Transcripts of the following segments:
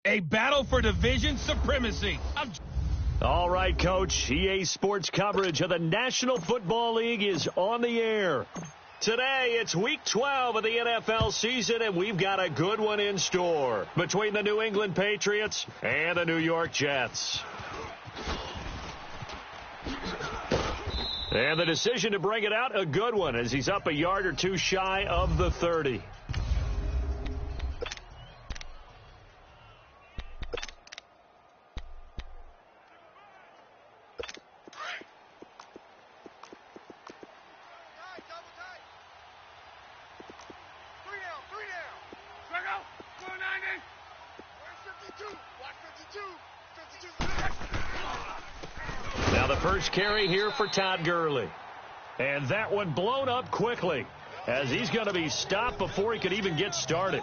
A battle for division supremacy. All right, Coach. EA Sports coverage of the National Football League is on the air. Today, it's Week 12 of the NFL season, and we've got a good one in store between the New England Patriots and the New York Jets. And the decision to bring it out, a good one, as he's up a yard or two shy of the 30. Now the first carry here for Todd Gurley. And that one blown up quickly as he's going to be stopped before he could even get started.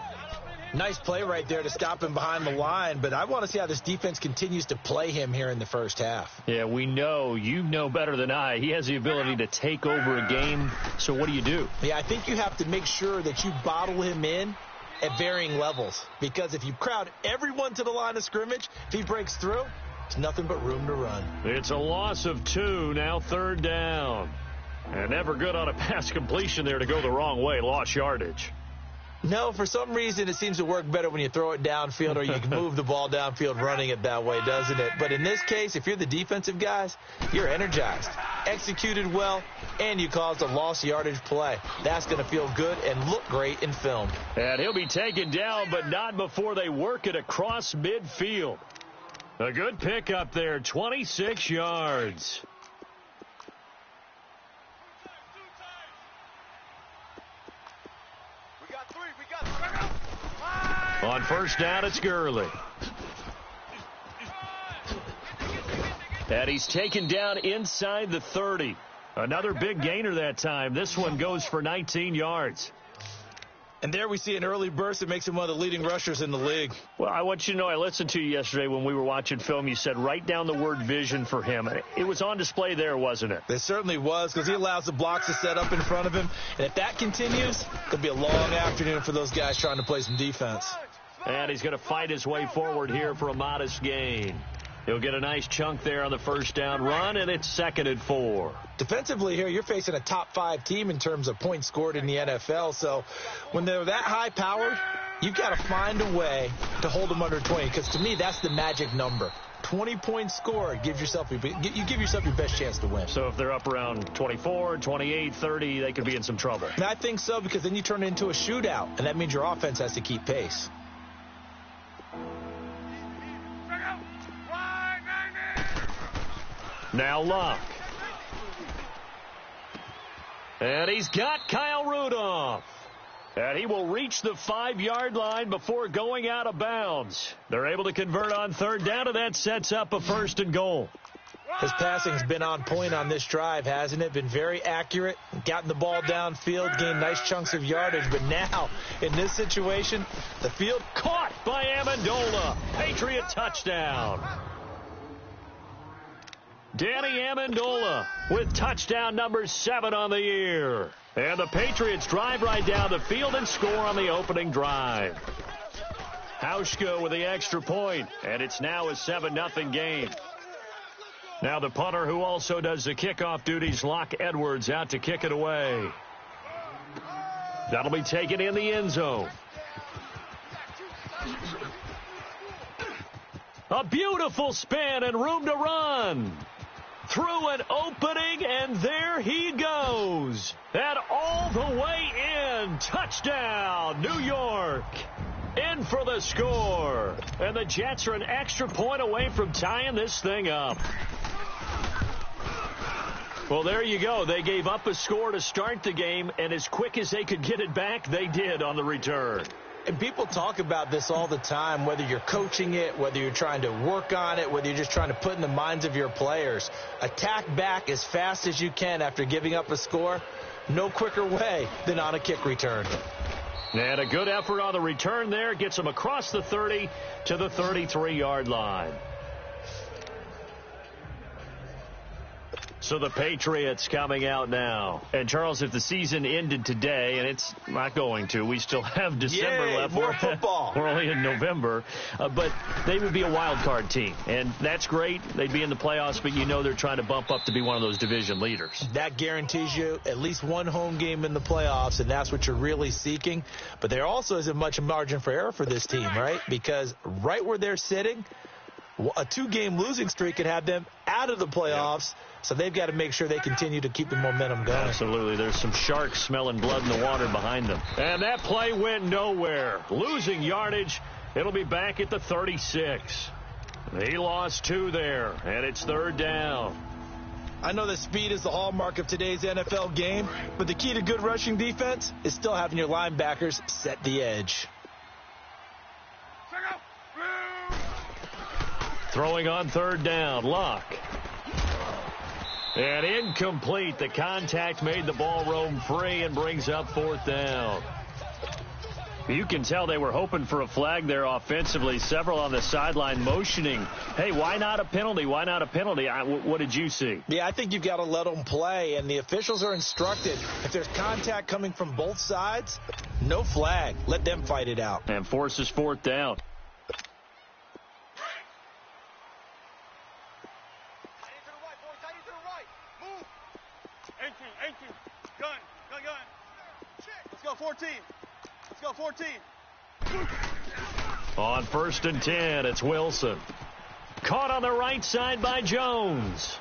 Nice play right there to stop him behind the line, but I want to see how this defense continues to play him here in the first half. Yeah, we know. You know better than I. He has the ability to take over a game, so what do? Yeah, I think you have to make sure that you bottle him in at varying levels, because if you crowd everyone to the line of scrimmage, if he breaks through, it's nothing but room to run. It's a loss of 2, now third down. And never good on a pass completion there to go the wrong way, lost yardage. No, for some reason it seems to work better when you throw it downfield or you can move the ball downfield running it that way, doesn't it? But in this case, if you're the defensive guys, you're energized, executed well, and you caused a lost yardage play. That's going to feel good and look great in film. And he'll be taken down, but not before they work it across midfield. A good pickup there, 26 yards. On first down, it's Gurley. And he's taken down inside the 30. Another big gainer that time. This one goes for 19 yards. And there we see an early burst that makes him one of the leading rushers in the league. Well, I want you to know, I listened to you yesterday when we were watching film. You said write down the word vision for him. It was on display there, wasn't it? It certainly was, because he allows the blocks to set up in front of him. And if that continues, it'll be a long afternoon for those guys trying to play some defense. And he's going to fight his way forward here for a modest gain. He'll get a nice chunk there on the first down run, and it's 2nd and 4. Defensively here, you're facing a top-5 team in terms of points scored in the NFL. So when they're that high-powered, you've got to find a way to hold them under 20, because to me, that's the magic number. 20 points scored, you give yourself your best chance to win. So if they're up around 24, 28, 30, they could be in some trouble. And I think so, because then you turn it into a shootout, and that means your offense has to keep pace. Now Luck. And he's got Kyle Rudolph. And he will reach the 5-yard line before going out of bounds. They're able to convert on third down, and that sets up a 1st and goal. His passing's been on point on this drive, hasn't it? Been very accurate, gotten the ball downfield, gained nice chunks of yardage. But now, in this situation, the field caught by Amendola. Patriot touchdown. Danny Amendola with touchdown number 7 on the year. And the Patriots drive right down the field and score on the opening drive. Hauschka with the extra point, and it's now a 7-0 game. Now the punter, who also does the kickoff duties, Locke Edwards, out to kick it away. That'll be taken in the end zone. A beautiful spin and room to run. Through an opening, and there he goes. And all the way in. Touchdown, New York. In for the score. And the Jets are an extra point away from tying this thing up. Well, there you go. They gave up a score to start the game, and as quick as they could get it back, they did on the return. And people talk about this all the time, whether you're coaching it, whether you're trying to work on it, whether you're just trying to put in the minds of your players. Attack back as fast as you can after giving up a score. No quicker way than on a kick return. And a good effort on the return there. Gets them across the 30 to the 33-yard line. So the Patriots coming out now. And, Charles, if the season ended today, and it's not going to, we still have December left. More football. We're only in November. But they would be a wild card team. And that's great. They'd be in the playoffs, but you know they're trying to bump up to be one of those division leaders. That guarantees you at least one home game in the playoffs, and that's what you're really seeking. But there also isn't much margin for error for this team, right? Because right where they're sitting, a 2-game losing streak could have them out of the playoffs. Yeah. So they've got to make sure they continue to keep the momentum going. Absolutely. There's some sharks smelling blood in the water behind them. And that play went nowhere. Losing yardage. It'll be back at the 36. He lost 2 there, and it's 3rd down. I know that speed is the hallmark of today's NFL game, but the key to good rushing defense is still having your linebackers set the edge. Throwing on 3rd down, Luck. And incomplete. The contact made the ball roam free and brings up 4th down. You can tell they were hoping for a flag there offensively. Several on the sideline motioning, hey, why not a penalty? Why not a penalty? What did you see? Yeah, I think you've got to let them play, and the officials are instructed. If there's contact coming from both sides, no flag. Let them fight it out. And forces 4th down. Let's go 14. Let's go 14. On 1st and 10, it's Wilson. Caught on the right side by Jones.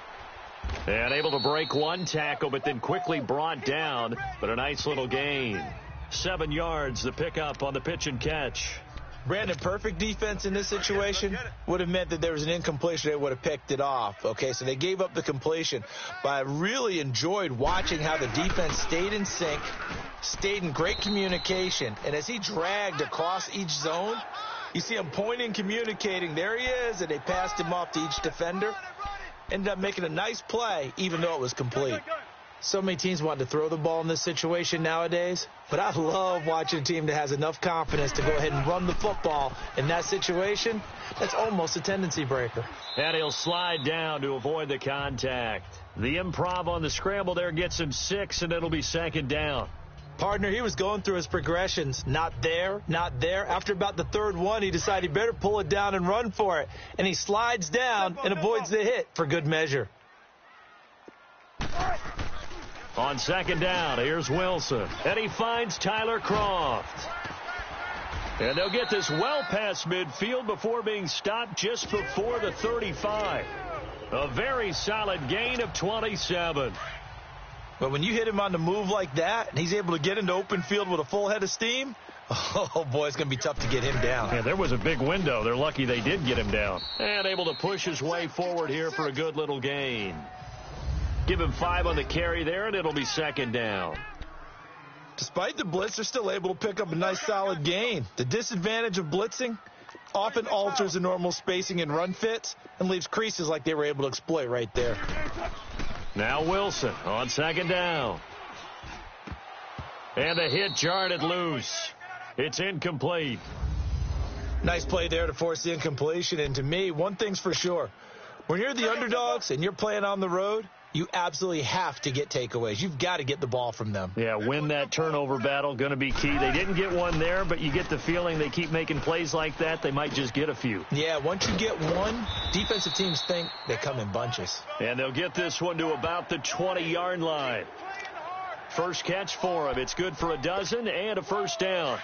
And able to break one tackle, but then quickly brought down. But a nice little gain. 7 yards, the pickup on the pitch and catch. Brandon, perfect defense in this situation would have meant that there was an incompletion. They would have picked it off. Okay, so they gave up the completion. But I really enjoyed watching how the defense stayed in sync, stayed in great communication. And as he dragged across each zone, you see him pointing, communicating. There he is, and they passed him off to each defender. Ended up making a nice play, even though it was complete. So many teams want to throw the ball in this situation nowadays, but I love watching a team that has enough confidence to go ahead and run the football in that situation. That's almost a tendency breaker. And he'll slide down to avoid the contact. The improv on the scramble there gets him 6, and it'll be 2nd down. Partner, he was going through his progressions. Not there, not there. After about the 3rd one, he decided he better pull it down and run for it. And he slides down and avoids the hit for good measure. On 2nd down, here's Wilson. And he finds Tyler Croft. And they'll get this well past midfield before being stopped just before the 35. A very solid gain of 27. But when you hit him on the move like that, and he's able to get into open field with a full head of steam, oh, boy, it's going to be tough to get him down. Yeah, there was a big window. They're lucky they did get him down. And able to push his way forward here for a good little gain. Give him 5 on the carry there, and it'll be 2nd down. Despite the blitz, they're still able to pick up a nice solid gain. The disadvantage of blitzing often alters the normal spacing and run fits and leaves creases like they were able to exploit right there. Now Wilson on 2nd down. And the hit jarred it loose. It's incomplete. Nice play there to force the incompletion. And to me, one thing's for sure. When you're the underdogs and you're playing on the road, you absolutely have to get takeaways. You've got to get the ball from them. Yeah, win that turnover battle, going to be key. They didn't get one there, but you get the feeling they keep making plays like that, they might just get a few. Yeah, once you get one, defensive teams think they come in bunches. And they'll get this one to about the 20-yard line. First catch for him. It's good for a dozen and a 1st down.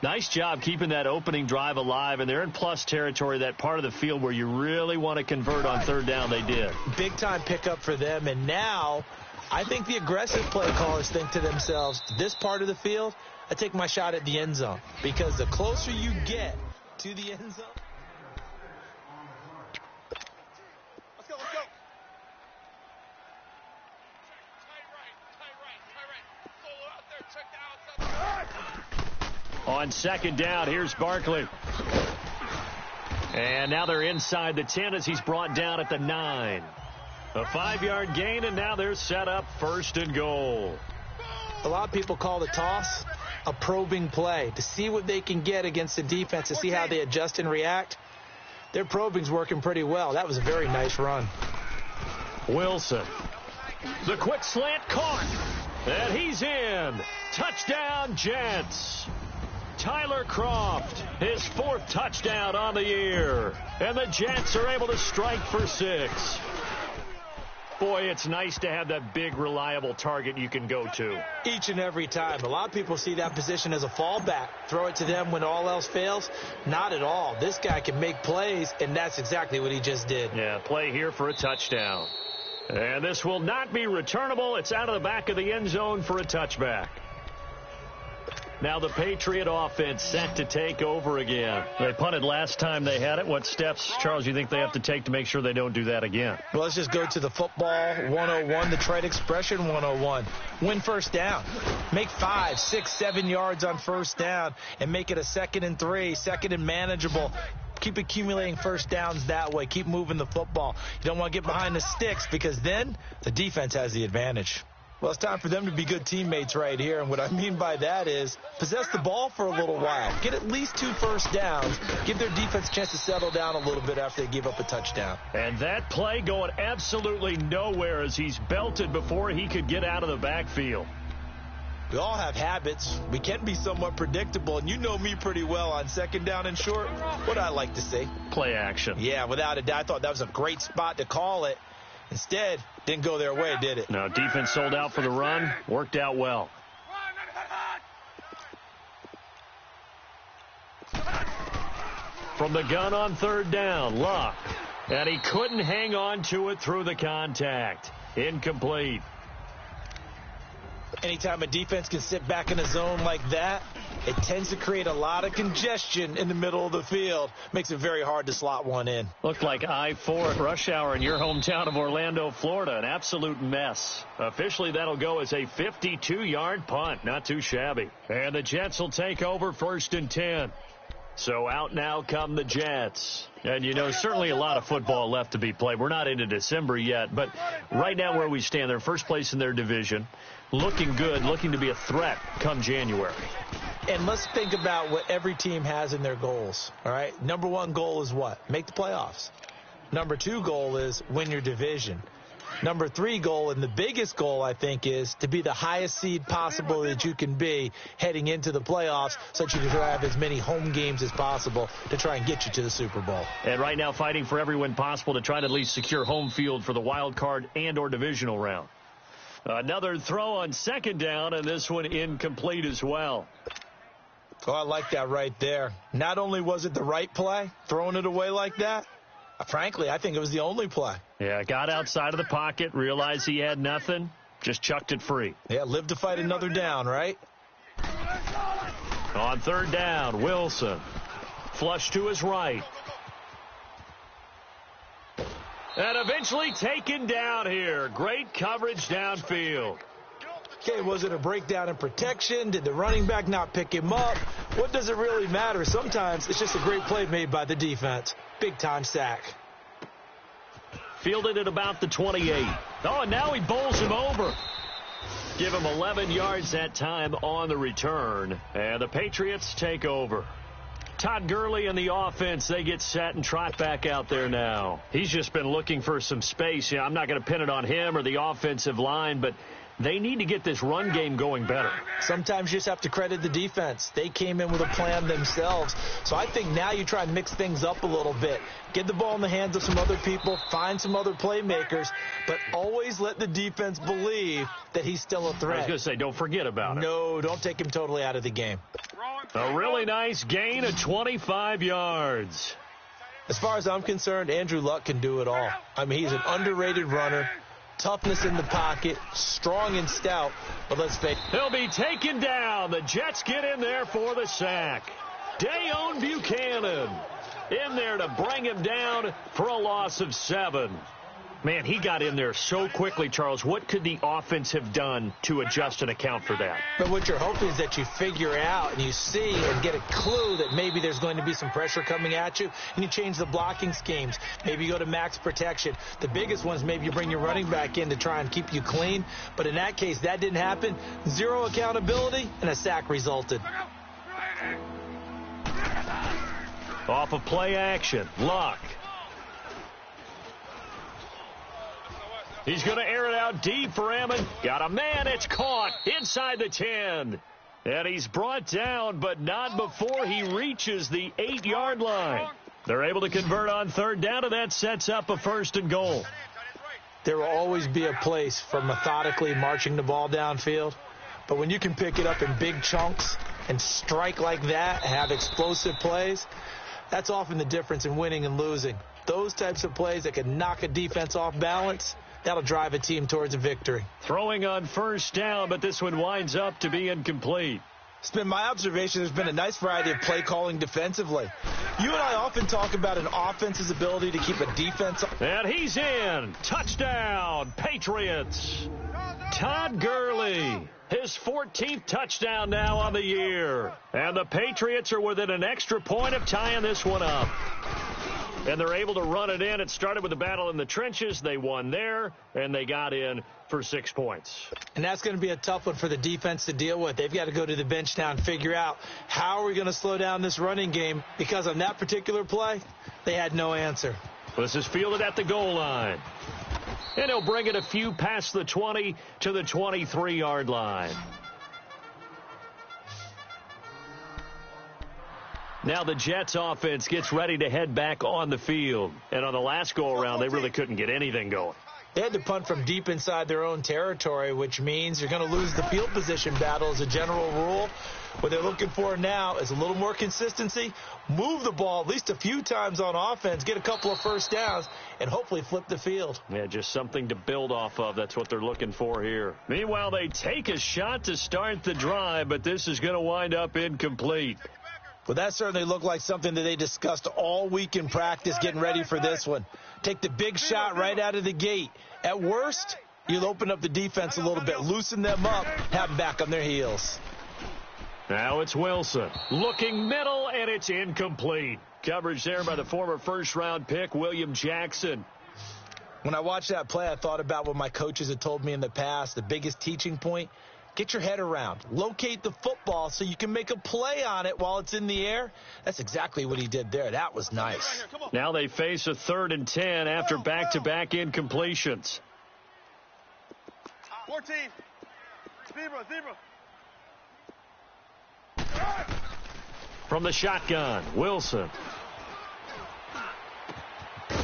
Nice job keeping that opening drive alive, and they're in plus territory, that part of the field where you really want to convert on 3rd down. They did. Big-time pickup for them, and now I think the aggressive play callers think to themselves, this part of the field, I take my shot at the end zone, because the closer you get to the end zone. Let's go, let's go. Solo out there, check the outside. On 2nd down, here's Barkley. And now they're inside the 10 as he's brought down at the 9. A 5-yard gain, and now they're set up 1st and goal. A lot of people call the toss a probing play to see what they can get against the defense, to see how they adjust and react. Their probing's working pretty well. That was a very nice run. Wilson The quick slant caught. And he's in. Touchdown, Jets. Tyler Croft, his 4th touchdown on the year. And the Jets are able to strike for 6. Boy, it's nice to have that big, reliable target you can go to. Each and every time. A lot of people see that position as a fallback. Throw it to them when all else fails. Not at all. This guy can make plays, and that's exactly what he just did. Yeah, play here for a touchdown. And this will not be returnable. It's out of the back of the end zone for a touchback. Now the Patriot offense set to take over again. They punted last time they had it. What steps, Charles, you think they have to take to make sure they don't do that again? Well, let's just go to the football 101, the trade expression 101. Win first down. Make 5, 6, 7 yards on first down and make it a 2nd and 3, 2nd and manageable. Keep accumulating first downs that way. Keep moving the football. You don't want to get behind the sticks because then the defense has the advantage. Well, it's time for them to be good teammates right here. And what I mean by that is possess the ball for a little while. Get at least 2 first downs. Give their defense a chance to settle down a little bit after they give up a touchdown. And that play going absolutely nowhere as he's belted before he could get out of the backfield. We all have habits. We can be somewhat predictable. And you know me pretty well on 2nd down and short. What I like to see. Play action. Yeah, without a doubt. I thought that was a great spot to call it. Instead, didn't go their way, did it? No, defense sold out for the run. Worked out well. From the gun on 3rd down, Luck. And he couldn't hang on to it through the contact. Incomplete. Anytime a defense can sit back in a zone like that, it tends to create a lot of congestion in the middle of the field. Makes it very hard to slot one in. Looked like I-4 at rush hour in your hometown of Orlando, Florida. An absolute mess. Officially, that'll go as a 52-yard punt. Not too shabby. And the Jets will take over 1st and 10. So out now come the Jets. And, you know, certainly a lot of football left to be played. We're not into December yet, but right now where we stand, they're first place in their division. Looking good, looking to be a threat come January. And let's think about what every team has in their goals, all right? Number 1 goal is what? Make the playoffs. Number 2 goal is win your division. Number 3 goal, and the biggest goal, I think, is to be the highest seed possible that you can be heading into the playoffs so that you can have as many home games as possible to try and get you to the Super Bowl. And right now fighting for every win possible to try to at least secure home field for the wild card and or divisional round. Another throw on 2nd down, and this one incomplete as well. Oh, I like that right there. Not only was it the right play, throwing it away like that, frankly, I think it was the only play. Yeah, got outside of the pocket, realized he had nothing, just chucked it free. Yeah, live to fight another down, right? On 3rd down, Wilson. Flush to his right. And eventually taken down here. Great coverage downfield. Okay, was it a breakdown in protection? Did the running back not pick him up? What does it really matter? Sometimes it's just a great play made by the defense. Big-time sack. Fielded at about the 28. Oh, and now he bowls him over. Give him 11 yards that time on the return. And the Patriots take over. Todd Gurley and the offense, they get set and trot back out there now. He's just been looking for some space. Yeah, I'm not going to pin it on him or the offensive line, but they need to get this run game going better. Sometimes you just have to credit the defense. They came in with a plan themselves. So I think now you try and mix things up a little bit. Get the ball in the hands of some other people, find some other playmakers, but always let the defense believe that he's still a threat. I was going to say, don't forget about it. No, don't take him totally out of the game. A really nice gain of 25 yards. As far as I'm concerned, Andrew Luck can do it all. I mean, he's an underrated runner. Toughness in the pocket, strong and stout, but let's face it. He'll be taken down. The Jets get in there for the sack. Dayon Buchanan in there to bring him down for a loss of 7. Man, he got in there so quickly, Charles. What could the offense have done to adjust and account for that? But what you're hoping is that you figure out and you see and get a clue that maybe there's going to be some pressure coming at you, and you change the blocking schemes. Maybe you go to max protection. The biggest ones, maybe you bring your running back in to try and keep you clean. But in that case, that didn't happen. 0 accountability, and a sack resulted. Off of play action, Luck. He's going to air it out deep for Ammon. Got a man. It's caught inside the 10. And he's brought down, but not before he reaches the 8-yard line. They're able to convert on third down, and that sets up a 1st and goal. There will always be a place for methodically marching the ball downfield. But when you can pick it up in big chunks and strike like that, have explosive plays, that's often the difference in winning and losing. Those types of plays that can knock a defense off balance, that'll drive a team towards a victory. Throwing on 1st down, but this one winds up to be incomplete. It's been my observation there's been a nice variety of play calling defensively. You and I often talk about an offense's ability to keep a defense. And he's in. Touchdown, Patriots. Todd Gurley, his 14th touchdown now on the year. And the Patriots are within an extra point of tying this one up. And they're able to run it in. It started with a battle in the trenches. They won there, and they got in for 6 points. And that's going to be a tough one for the defense to deal with. They've got to go to the bench now and figure out how are we going to slow down this running game, because on that particular play, they had no answer. This is fielded at the goal line. And he'll bring it a few past the 20 to the 23-yard line. Now the Jets offense gets ready to head back on the field. And on the last go-around, they really couldn't get anything going. They had to punt from deep inside their own territory, which means you're going to lose the field position battle as a general rule. What they're looking for now is a little more consistency, move the ball at least a few times on offense, get a couple of 1st downs, and hopefully flip the field. Yeah, just something to build off of. That's what they're looking for here. Meanwhile, they take a shot to start the drive, but this is going to wind up incomplete. Well, that certainly looked like something that they discussed all week in practice getting ready for this one. Take the big shot right out of the gate. At worst, you'll open up the defense a little bit, loosen them up, have them back on their heels. Now it's Wilson. Looking middle, and it's incomplete. Coverage there by the former 1st-round pick, William Jackson. When I watched that play, I thought about what my coaches had told me in the past. The biggest teaching point, get your head around. Locate the football so you can make a play on it while it's in the air. That's exactly what he did there. That was nice. Now they face a 3rd and 10 after back-to-back incompletions. 14. Zebra. From the shotgun, Wilson.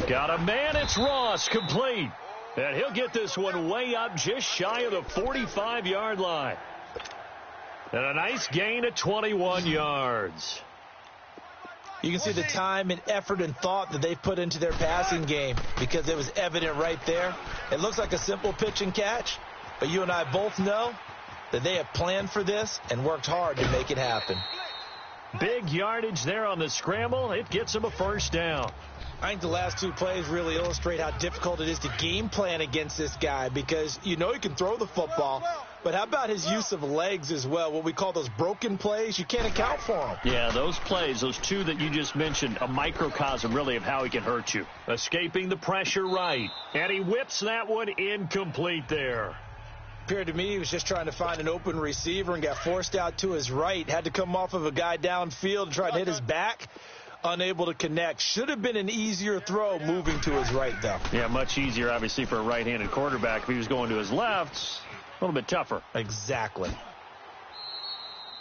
Got a man, it's Ross, complete. And he'll get this one way up just shy of the 45-yard line. And a nice gain of 21 yards. You can see the time and effort and thought that they put into their passing game, because it was evident right there. It looks like a simple pitch and catch, but you and I both know that they have planned for this and worked hard to make it happen. Big yardage there on the scramble. It gets them a 1st down. I think the last 2 plays really illustrate how difficult it is to game plan against this guy, because you know he can throw the football, but how about his use of legs as well? What we call those broken plays, you can't account for them. Yeah, those plays, those 2 that you just mentioned, a microcosm really of how he can hurt you. Escaping the pressure right, and he whips that one incomplete there. Appeared to me he was just trying to find an open receiver and got forced out to his right. Had to come off of a guy downfield and try to hit his back. Unable to connect. Should have been an easier throw moving to his right, though. Yeah, much easier, obviously, for a right-handed quarterback. If he was going to his left, a little bit tougher. Exactly.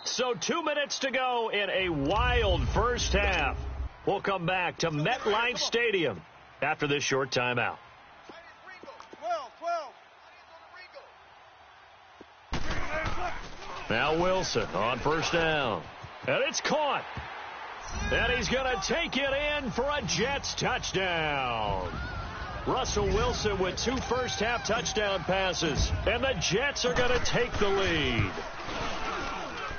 So 2 minutes to go in a wild 1st half. We'll come back to MetLife Stadium after this short timeout. 12. Now Wilson on 1st down. And it's caught. And he's going to take it in for a Jets touchdown. Russell Wilson with 2 first-half touchdown passes. And the Jets are going to take the lead.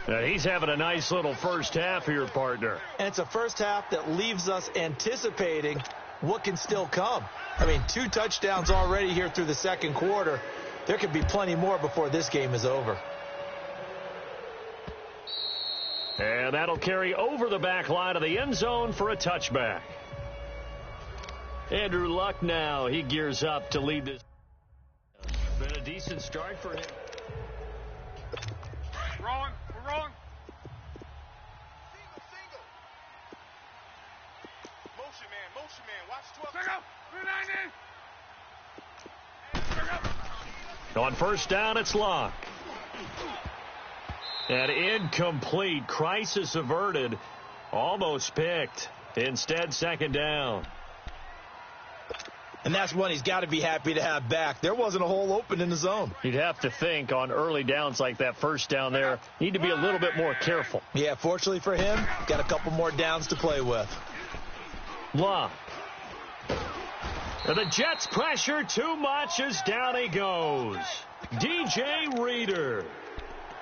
And he's having a nice little 1st half here, partner. And it's a 1st half that leaves us anticipating what can still come. I mean, 2 touchdowns already here through the 2nd quarter. There could be plenty more before this game is over. And that'll carry over the back line of the end zone for a touchback. Andrew Luck now, he gears up to lead this. Been a decent start for him. Wrong. We're wrong. Single. Motion man. Watch 12. Check out. 390. On first down, it's Locke. An incomplete. Crisis averted. Almost picked. Instead, second down. And that's one he's got to be happy to have back. There wasn't a hole open in the zone. You'd have to think on early downs like that first down there, need to be a little bit more careful. Yeah, fortunately for him, got a couple more downs to play with. Locke. And the Jets pressure too much as down he goes. DJ Reader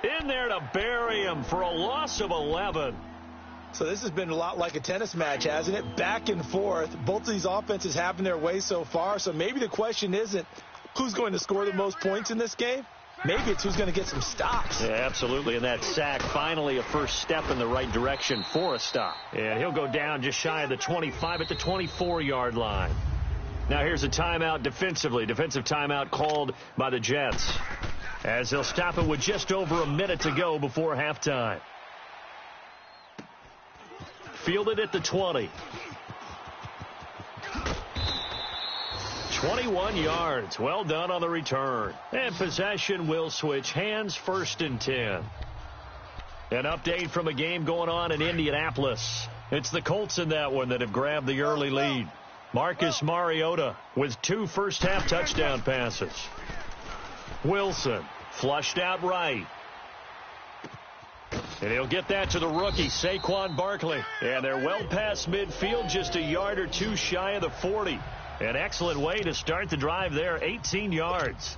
in there to bury him for a loss of 11. So this has been a lot like a tennis match, hasn't it? Back and forth. Both of these offenses having their way so far. So maybe the question isn't who's going to score the most points in this game. Maybe it's who's going to get some stops. Yeah, absolutely. And that sack, finally a first step in the right direction for a stop. And he'll go down just shy of the 25 at the 24-yard line. Now here's a timeout defensively. Defensive timeout called by the Jets, as they'll stop it with just over a minute to go before halftime. Fielded at the 20. 21 yards. Well done on the return. And possession will switch hands, first and 10. An update from a game going on in Indianapolis. It's the Colts in that one that have grabbed the early lead. Marcus Mariota with 2 first-half touchdown passes. Wilson flushed out right. And he'll get that to the rookie, Saquon Barkley. And they're well past midfield, just a yard or two shy of the 40. An excellent way to start the drive there, 18 yards.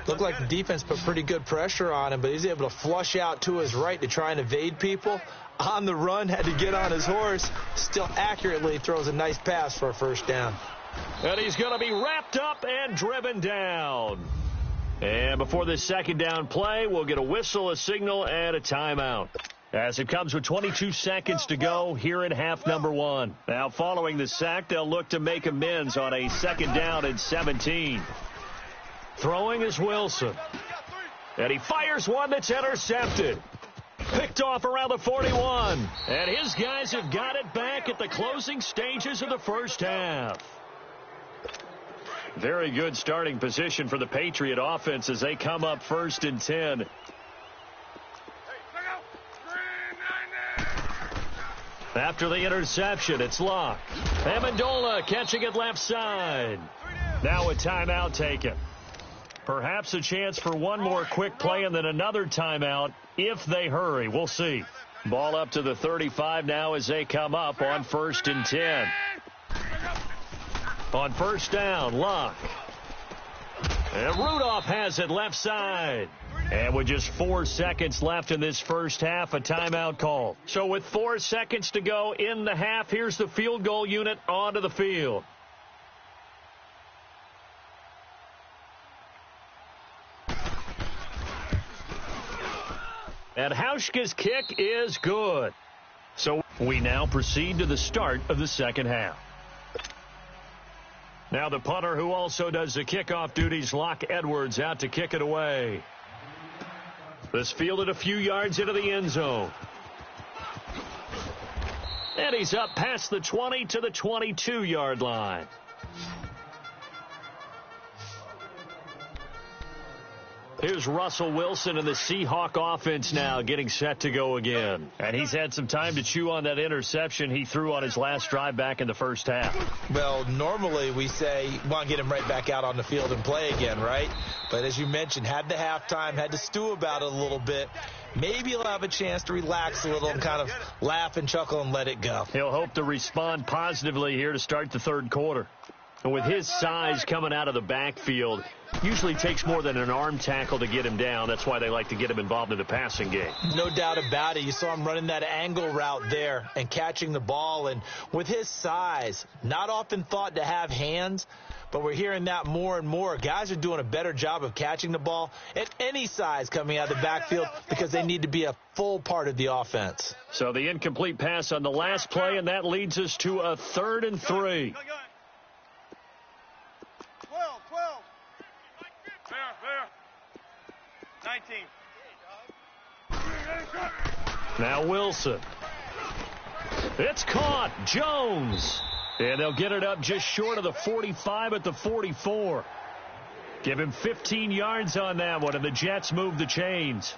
Looked like the defense put pretty good pressure on him, but he's able to flush out to his right to try and evade people. On the run, had to get on his horse. Still accurately throws a nice pass for a first down. And he's going to be wrapped up and driven down. And before this second down play, we'll get a whistle, a signal, and a timeout, as it comes with 22 seconds to go here in half number 1. Now, following the sack, they'll look to make amends on a second down and 17. Throwing is Wilson. And he fires one that's intercepted. Picked off around the 41. And his guys have got it back at the closing stages of the first half. Very good starting position for the Patriot offense as they come up first and 10. After the interception, it's Locke. Amendola catching it left side. Now a timeout taken. Perhaps a chance for one more quick play and then another timeout if they hurry. We'll see. Ball up to the 35 now as they come up on first and 10. On first down, Locke. And Rudolph has it left side. And with just 4 seconds left in this first half, a timeout call. So with 4 seconds to go in the half, here's the field goal unit onto the field. And Hauschka's kick is good. So we now proceed to the start of the second half. Now the punter, who also does the kickoff duties, Locke Edwards, out to kick it away. This fielded a few yards into the end zone. And he's up past the 20 to the 22-yard line. Here's Russell Wilson and the Seahawk offense now getting set to go again. And he's had some time to chew on that interception he threw on his last drive back in the first half. Well, normally we say, want to get him right back out on the field and play again, right? But as you mentioned, had the halftime, had to stew about it a little bit. Maybe he'll have a chance to relax a little and kind of laugh and chuckle and let it go. He'll hope to respond positively here to start the third quarter. And with his size coming out of the backfield, usually takes more than an arm tackle to get him down. That's why they like to get him involved in the passing game. No doubt about it. You saw him running that angle route there and catching the ball. And with his size, not often thought to have hands, but we're hearing that more and more. Guys are doing a better job of catching the ball at any size coming out of the backfield because they need to be a full part of the offense. So the incomplete pass on the last play, and that leads us to a 3rd and 3. 12. Fair. 19. Now Wilson. It's caught. Jones. And they'll get it up just short of the 45 at the 44. Give him 15 yards on that one, and the Jets move the chains.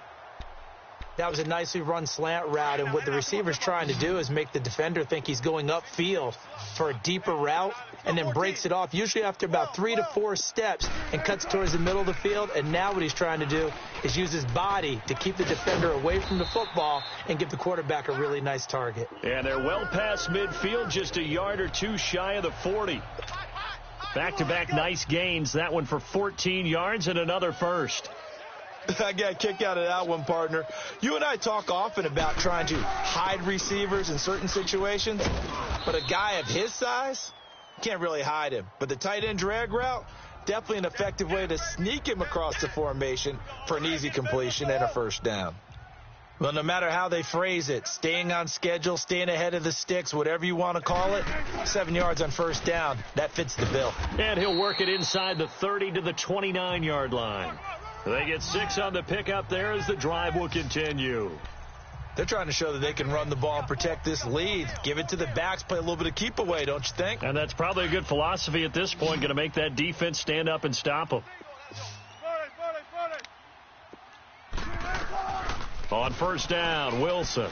That was a nicely run slant route, and what the receiver's trying to do is make the defender think he's going upfield for a deeper route and then breaks it off, usually after about 3 to 4 steps, and cuts towards the middle of the field. And now what he's trying to do is use his body to keep the defender away from the football and give the quarterback a really nice target. And they're well past midfield, just a yard or two shy of the 40. Back-to-back nice gains, that one for 14 yards and another first. I got a kick out of that one, partner. You and I talk often about trying to hide receivers in certain situations, but a guy of his size, can't really hide him. But the tight end drag route, definitely an effective way to sneak him across the formation for an easy completion and a first down. Well, no matter how they phrase it, staying on schedule, staying ahead of the sticks, whatever you want to call it, 7 yards on first down, that fits the bill. And he'll work it inside the 30 to the 29-yard line. They get 6 on the pickup there as the drive will continue. They're trying to show that they can run the ball and protect this lead. Give it to the backs, play a little bit of keep away, don't you think? And that's probably a good philosophy at this point, going to make that defense stand up and stop them. On first down, Wilson.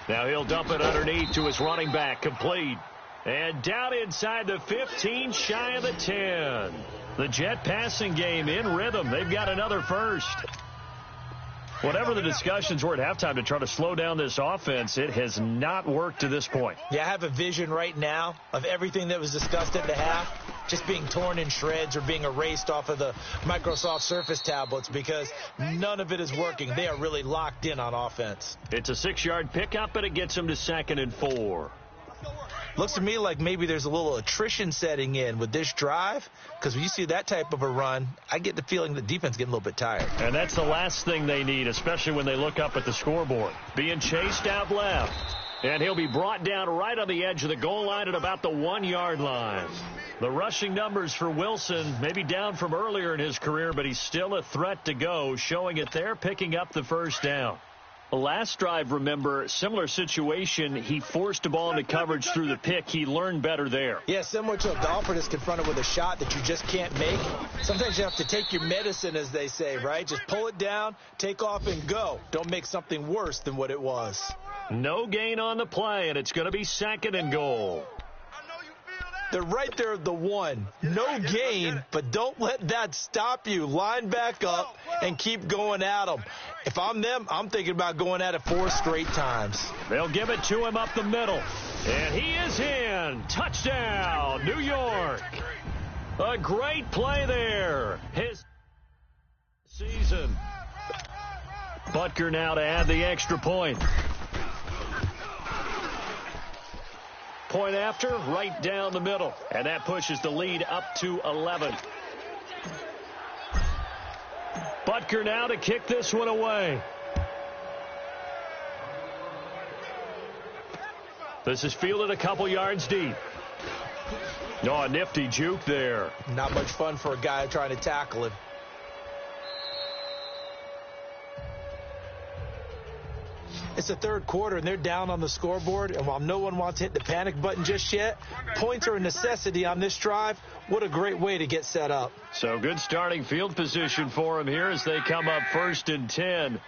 Now he'll dump it underneath to his running back, complete. And down inside the 15, shy of the 10. The Jet passing game in rhythm. They've got another first. Whatever the discussions were at halftime to try to slow down this offense, it has not worked to this point. Yeah, I have a vision right now of everything that was discussed at the half just being torn in shreds or being erased off of the Microsoft Surface tablets because none of it is working. They are really locked in on offense. It's a 6-yard pickup, and it gets them to 2nd and 4. Looks to me like maybe there's a little attrition setting in with this drive, because when you see that type of a run, I get the feeling the defense is getting a little bit tired. And that's the last thing they need, especially when they look up at the scoreboard. Being chased out left. And he'll be brought down right on the edge of the goal line at about the 1-yard line. The rushing numbers for Wilson maybe down from earlier in his career, but he's still a threat to go, showing it there, picking up the first down. Last drive, remember, similar situation. He forced a ball into coverage through the pick. He learned better there. Yeah, similar to a golfer that's confronted with a shot that you just can't make. Sometimes you have to take your medicine, as they say, right? Just pull it down, take off, and go. Don't make something worse than what it was. No gain on the play, and it's going to be 2nd and goal. They're right there at the 1. No gain, but don't let that stop you. Line back up and keep going at them. If I'm them, I'm thinking about going at it 4 straight times. They'll give it to him up the middle. And he is in. Touchdown, New York. A great play there. His season. Butker now to add the extra point. Point after, right down the middle. And that pushes the lead up to 11. Butker now to kick this one away. This is fielded a couple yards deep. Oh, a nifty juke there. Not much fun for a guy trying to tackle him. It's the third quarter, and they're down on the scoreboard. And while no one wants to hit the panic button just yet, points are a necessity on this drive. What a great way to get set up. So good starting field position for him here as they come up 1st and 10.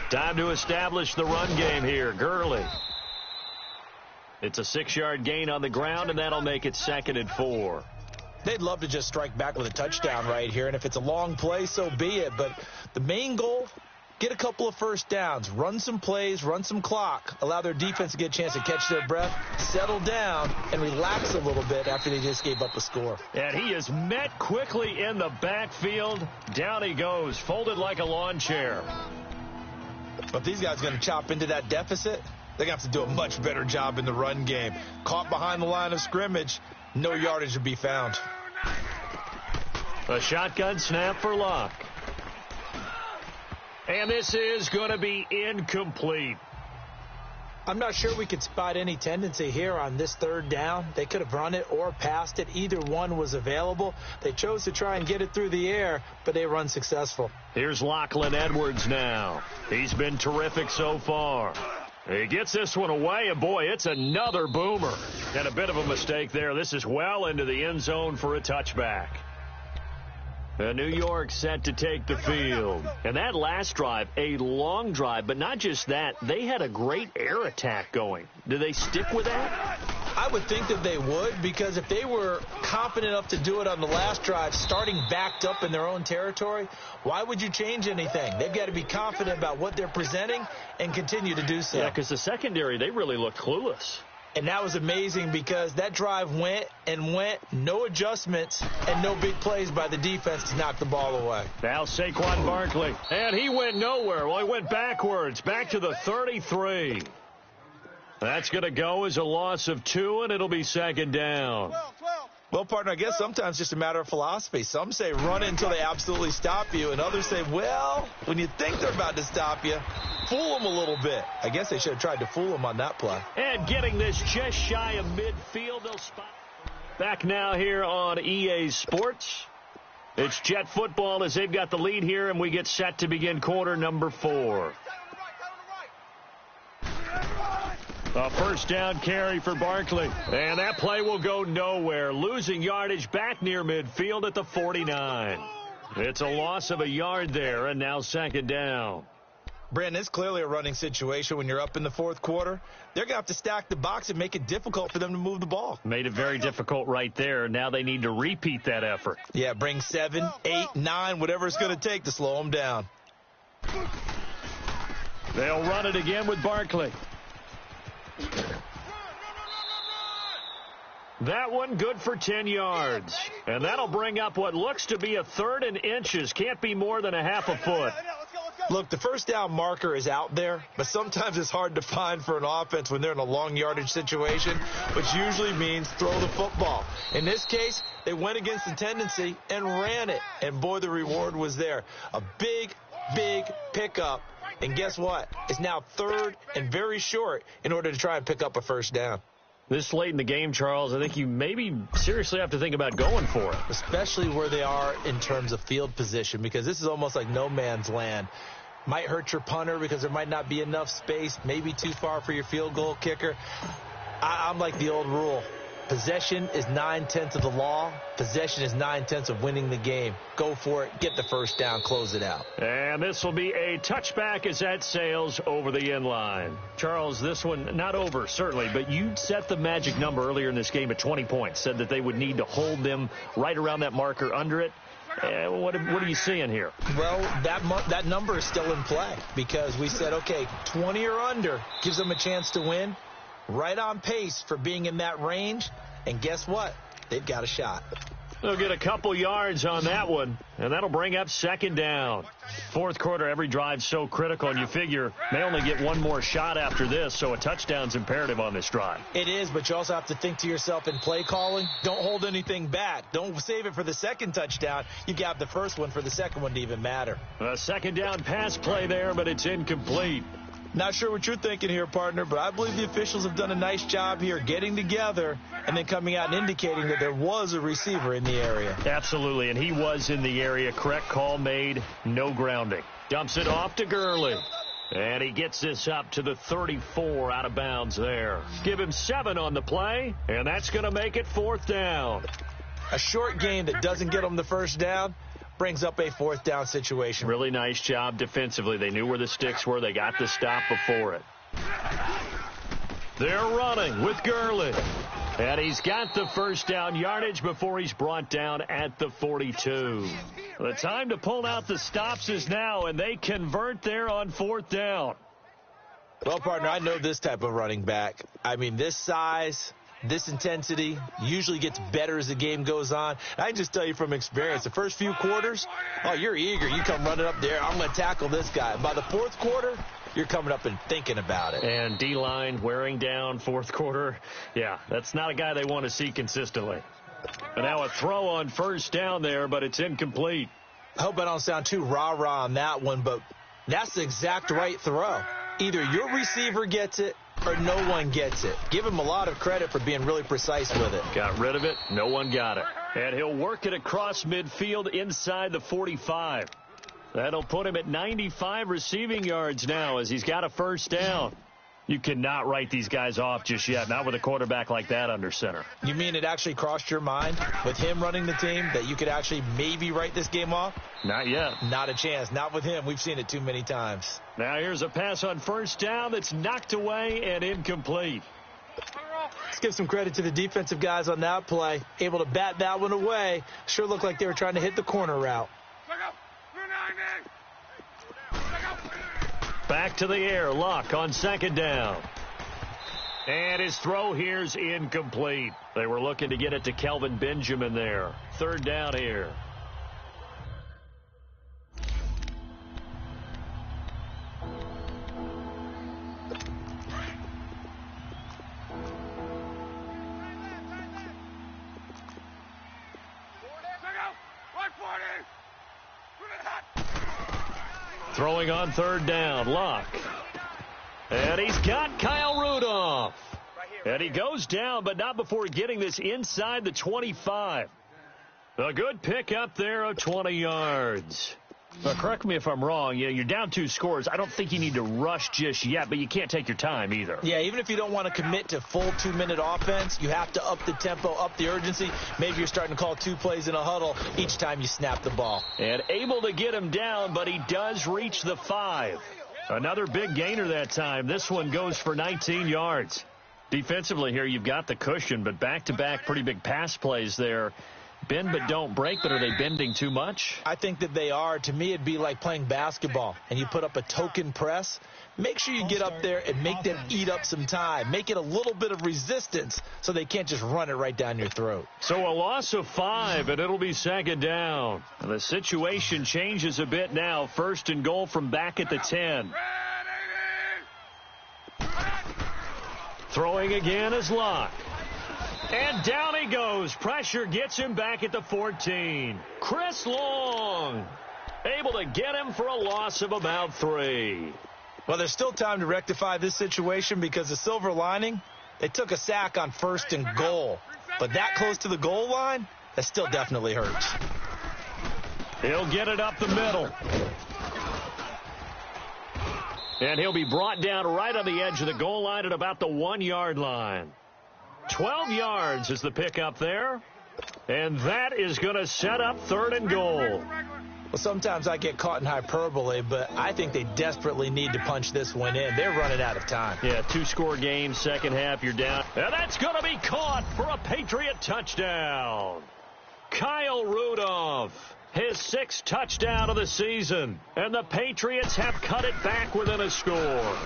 Time to establish the run game here. Gurley. It's a 6-yard gain on the ground, and that'll make it 2nd and 4. They'd love to just strike back with a touchdown right here, and if it's a long play, so be it. But the main goal, get a couple of first downs, run some plays, run some clock, allow their defense to get a chance to catch their breath, settle down, and relax a little bit after they just gave up a score. And he is met quickly in the backfield. Down he goes, folded like a lawn chair. But these guys are going to chop into that deficit. They're going to have to do a much better job in the run game. Caught behind the line of scrimmage, no yardage to be found. A shotgun snap for Luck. And this is going to be incomplete. I'm not sure we could spot any tendency here on this 3rd down. They could have run it or passed it. Either one was available. They chose to try and get it through the air, but they were unsuccessful. Here's Lachlan Edwards now. He's been terrific so far. He gets this one away, and boy, it's another boomer. And a bit of a mistake there. This is well into the end zone for a touchback. New York set to take the field. And that last drive, a long drive, but not just that. They had a great air attack going. Do they stick with that? I would think that they would, because if they were confident enough to do it on the last drive, starting backed up in their own territory, why would you change anything? They've got to be confident about what they're presenting and continue to do so. Yeah, because the secondary, they really look clueless. And that was amazing because that drive went and went, no adjustments and no big plays by the defense to knock the ball away. Now Saquon Barkley, and he went nowhere. Well, he went backwards, back to the 33. That's going to go as a loss of 2, and it'll be second down. Well, partner, I guess sometimes it's just a matter of philosophy. Some say run until they absolutely stop you, and others say, well, when you think they're about to stop you, fool them a little bit. I guess they should have tried to fool them on that play. And getting this just shy of midfield, they'll spot. Back now here on EA Sports. It's Jet football as they've got the lead here, and we get set to begin quarter number 4. A first down carry for Barkley. And that play will go nowhere. Losing yardage back near midfield at the 49. It's a loss of a yard there, and now second down. Brandon, it's clearly a running situation when you're up in the fourth quarter. They're going to have to stack the box and make it difficult for them to move the ball. Made it very difficult right there. Now they need to repeat that effort. Yeah, bring 7, 8, 9, whatever it's going to take to slow them down. They'll run it again with Barkley. That one good for 10 yards. And that'll bring up what looks to be a 3rd and inches. Can't be more than a half a foot. Look, the first down marker is out there, but sometimes it's hard to find for an offense when they're in a long yardage situation, which usually means throw the football. In this case, they went against the tendency and ran it. And boy, the reward was there. A big, big pickup. And guess what? It's now 3rd and very short in order to try and pick up a first down. This late in the game, Charles, I think you maybe seriously have to think about going for it. Especially where they are in terms of field position, because this is almost like no man's land. Might hurt your punter because there might not be enough space, maybe too far for your field goal kicker. I'm like the old rule. Possession is 9/10 of the law. Possession is 9/10 of winning the game. Go for it. Get the first down. Close it out. And this will be a touchback as that sails over the end line. Charles, this one not over, certainly, but you set the magic number earlier in this game at 20 points. Said that they would need to hold them right around that marker under it. What are you seeing here? Well, that number is still in play because we said, okay, 20 or under gives them a chance to win. Right on pace for being in that range. And guess what? They've got a shot. They'll get a couple yards on that one, and that'll bring up second down. Fourth quarter, every drive's so critical, and you figure they only get one more shot after this, so a touchdown's imperative on this drive. It is, but you also have to think to yourself in play calling, don't hold anything back. Don't save it for the second touchdown. You got the first one for the second one to even matter. A second down pass play there, but it's incomplete. Not sure what you're thinking here, partner, but I believe the officials have done a nice job here getting together and then coming out and indicating that there was a receiver in the area. Absolutely, and he was in the area. Correct call made, no grounding. Dumps it off to Gurley. And he gets this up to the 34 out of bounds there. Give him 7 on the play, and that's going to make it fourth down. A short game that doesn't get them the first down brings up a fourth down situation. Really nice job defensively. They knew where the sticks were. They got the stop before it. They're running with Gurley. And he's got the first down yardage before he's brought down at the 42. The time to pull out the stops is now, and they convert there on fourth down. Well, partner, I know this type of running back. I mean, this size, this intensity usually gets better as the game goes on. I can just tell you from experience, the first few quarters, oh, you're eager. You come running up there, I'm going to tackle this guy. By the fourth quarter, you're coming up and thinking about it. And D-line wearing down fourth quarter. Yeah, that's not a guy they want to see consistently. And now a throw on first down there, but it's incomplete. I hope I don't sound too rah-rah on that one, but that's the exact right throw. Either your receiver gets it or no one gets it. Give him a lot of credit for being really precise with it. Got rid of it. No one got it. And he'll work it across midfield inside the 45. That'll put him at 95 receiving yards now as he's got a first down. You cannot write these guys off just yet, not with a quarterback like that under center. You mean it actually crossed your mind with him running the team that you could actually maybe write this game off? Not yet. Not a chance. Not with him. We've seen it too many times. Now here's a pass on first down that's knocked away and incomplete. Let's give some credit to the defensive guys on that play. Able to bat that one away. Sure looked like they were trying to hit the corner route. Back to the air. Luck on second down. And his throw here's incomplete. They were looking to get it to Kelvin Benjamin there. Third down here. Throwing on third down, Luck. And he's got Kyle Rudolph. And he goes down, but not before getting this inside the 25. A good pickup there of 20 yards. Now, correct me if I'm wrong. You're down 2 scores. I don't think you need to rush just yet, but you can't take your time either. Yeah, even if you don't want to commit to full 2-minute offense, you have to up the tempo, up the urgency. Maybe you're starting to call 2 plays in a huddle each time you snap the ball. And able to get him down, but he does reach the 5. Another big gainer that time. This one goes for 19 yards. Defensively here, you've got the cushion, but back-to-back pretty big pass plays there. Bend but don't break, but are they bending too much? I think that they are. To me, it'd be like playing basketball, and you put up a token press. Make sure you get up there and make them eat up some time. Make it a little bit of resistance so they can't just run it right down your throat. So a loss of 5, and it'll be second down. And the situation changes a bit now. First and goal from back at the 10. Throwing again is Luck. And down he goes. Pressure gets him back at the 14. Chris Long able to get him for a loss of about 3. Well, there's still time to rectify this situation because the silver lining, they took a sack on first and goal. But that close to the goal line, that still definitely hurts. He'll get it up the middle. And he'll be brought down right on the edge of the goal line at about the 1-yard line. 12 yards is the pickup there. And that is going to set up third and goal. Well, sometimes I get caught in hyperbole, but I think they desperately need to punch this one in. They're running out of time. Yeah, 2-score game, second half, you're down. And that's going to be caught for a Patriot touchdown. Kyle Rudolph, his 6th touchdown of the season. And the Patriots have cut it back within a score.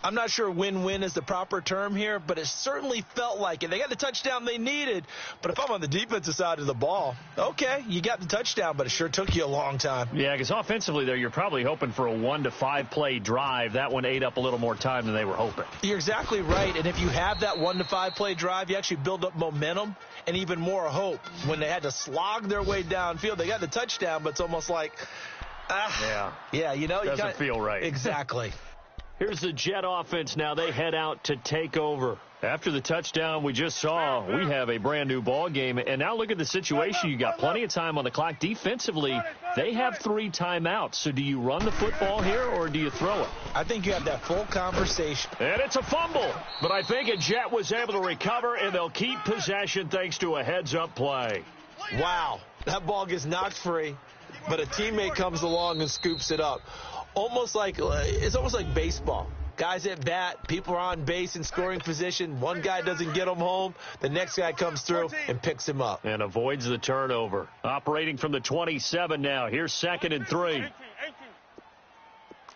I'm not sure win-win is the proper term here, but it certainly felt like it. They got the touchdown they needed, but if I'm on the defensive side of the ball, okay, you got the touchdown, but it sure took you a long time. Yeah, because offensively there, you're probably hoping for a 1 to 5 play drive. That one ate up a little more time than they were hoping. You're exactly right, and if you have that 1 to 5 play drive, you actually build up momentum and even more hope. When they had to slog their way downfield, they got the touchdown, but it's almost like, yeah, you know, doesn't feel right. Exactly. Here's the Jet offense now. They head out to take over. After the touchdown we just saw, we have a brand-new ball game. And now look at the situation. You got plenty of time on the clock. Defensively, they have 3 timeouts. So do you run the football here or do you throw it? I think you have that full conversation. And it's a fumble. But I think a Jet was able to recover, and they'll keep possession thanks to a heads-up play. Wow. That ball gets knocked free, but a teammate comes along and scoops it up. It's almost like baseball. Guys at bat, people are on base in scoring position. One guy doesn't get him home. The next guy comes through and picks him up. And avoids the turnover. Operating from the 27 now. Here's 2nd and 3. 18.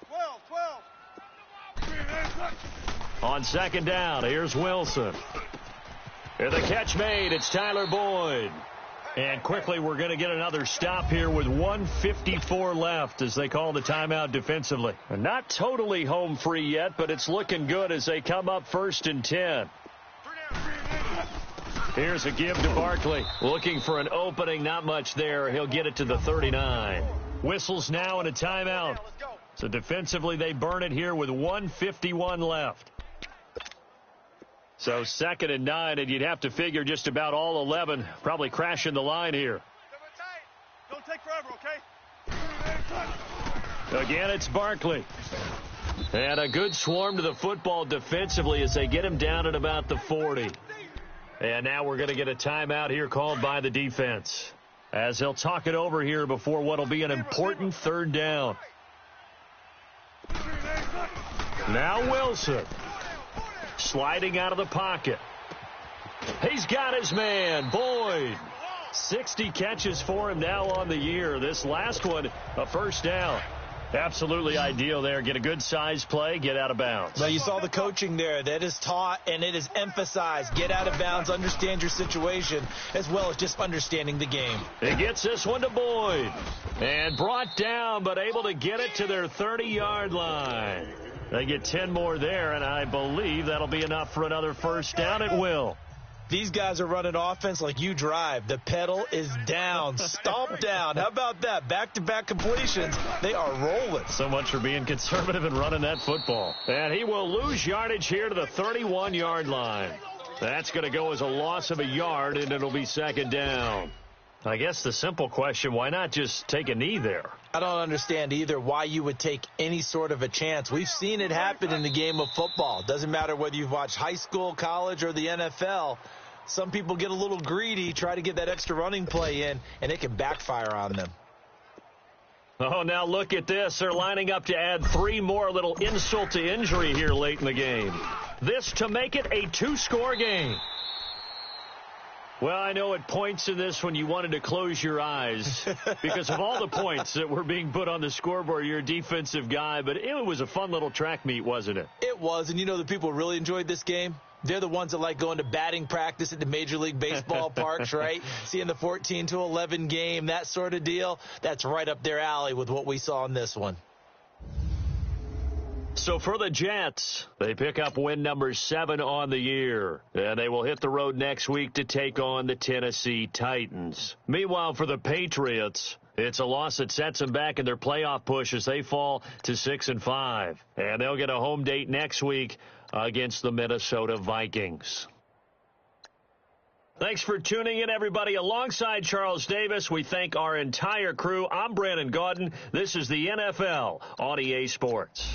12. On 2nd down, here's Wilson. And the catch made. It's Tyler Boyd. And quickly, we're going to get another stop here with 1:54 left as they call the timeout defensively. Not totally home free yet, but it's looking good as they come up 1st and 10. Here's a give to Barkley. Looking for an opening, not much there. He'll get it to the 39. Whistles now and a timeout. So defensively, they burn it here with 1:51 left. So 2nd and 9, and you'd have to figure just about all 11 probably crashing the line here. Don't take forever, okay? Again, it's Barkley. And a good swarm to the football defensively as they get him down at about the 40. And now we're going to get a timeout here called by the defense, as they'll talk it over here before what will be an important third down. Now Wilson, sliding out of the pocket. He's got his man, Boyd. 60 catches for him now on the year. This last one, a first down. Absolutely ideal there. Get a good size play, get out of bounds. Well, you saw the coaching there. That is taught and it is emphasized. Get out of bounds, understand your situation, as well as just understanding the game. He gets this one to Boyd. And brought down, but able to get it to their 30-yard line. They get 10 more there, and I believe that'll be enough for another first down at will. These guys are running offense like you drive. The pedal is down, stomp down. How about that? Back-to-back completions. They are rolling. So much for being conservative and running that football. And he will lose yardage here to the 31-yard line. That's going to go as a loss of a yard, and it'll be second down. I guess the simple question, why not just take a knee there? I don't understand either why you would take any sort of a chance. We've seen it happen in the game of football. Doesn't matter whether you've watched high school, college, or the NFL. Some people get a little greedy, try to get that extra running play in, and it can backfire on them. Oh, now look at this. They're lining up to add 3 more, little insult to injury here late in the game. This to make it a 2-score game. Well, I know at points in this when you wanted to close your eyes because of all the points that were being put on the scoreboard. You're a defensive guy, but it was a fun little track meet, wasn't it? It was, and you know the people really enjoyed this game? They're the ones that like going to batting practice at the Major League Baseball parks, right? Seeing the 14-11 game, that sort of deal. That's right up their alley with what we saw in this one. So for the Jets, they pick up win number 7 on the year. And they will hit the road next week to take on the Tennessee Titans. Meanwhile, for the Patriots, it's a loss that sets them back in their playoff push as they fall to 6-5. And they'll get a home date next week against the Minnesota Vikings. Thanks for tuning in, everybody. Alongside Charles Davis, we thank our entire crew. I'm Brandon Gaudin. This is the NFL on EA Sports.